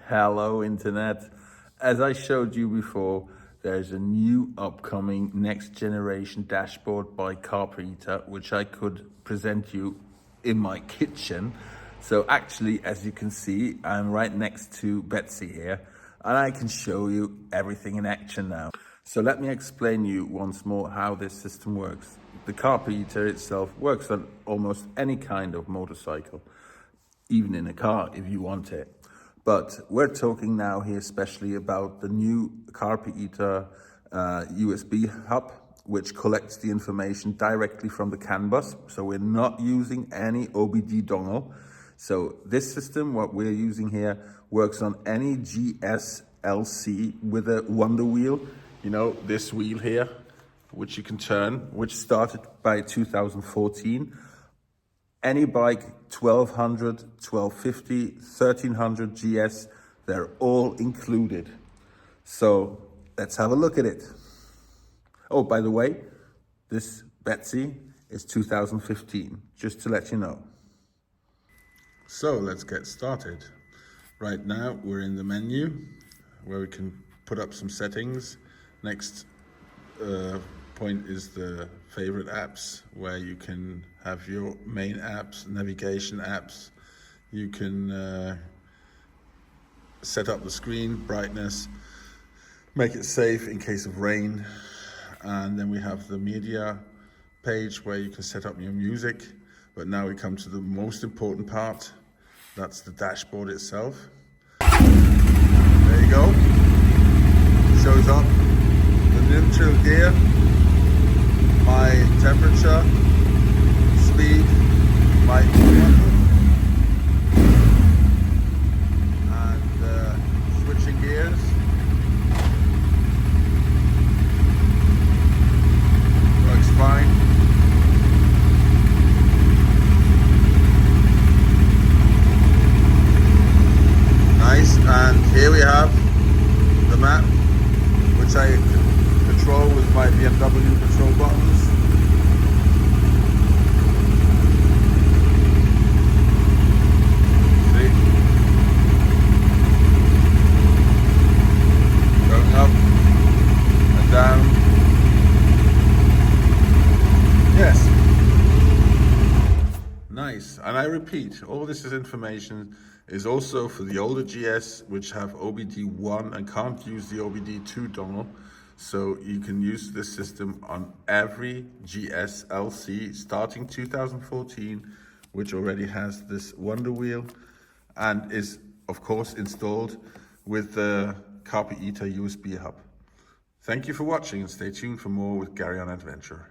Hello, Internet. As I showed you before, there's a new upcoming next generation dashboard by Carpe, which I could present you in my kitchen. So actually, as you can see, I'm right next to Betsy here, and I can show you everything in action now. So let me explain you once more how this system works. The Carpe itself works on almost any kind of motorcycle, even in a car if you want it. But we're talking now here especially about the new Carpe USB hub, which collects the information directly from the CAN bus. So we're not using any OBD dongle. So this system, what we're using here, works on any GSLC with a wonder wheel. You know, this wheel here, which you can turn, which started by 2014. Any bike, 1200, 1250, 1300 GS, they're all included. So let's have a look at it. Oh, by the way, this Betsy is 2015, just to let you know. So let's get started. Right now we're in the menu where we can put up some settings. Next point is the favorite apps, where you can have your main apps, navigation apps. You can set up the screen brightness, make it safe in case of rain. And then we have the media page where you can set up your music. But now we come to the most important part. That's the dashboard itself. There you go. Shows up the neutral gear, my temperature, speed, my and switching gears. Works fine. Nice, and here we have the map, which I control with my BMW control buttons. See? Going up and down. Yes. Nice. And I repeat, all this is information is also for the older GS, which have OBD1 and can't use the OBD2 dongle. So you can use this system on every GSLC starting 2014, which already has this wonder wheel and is of course installed with the Carpe Iter USB hub. Thank you for watching and stay tuned for more with Gary on Adventure.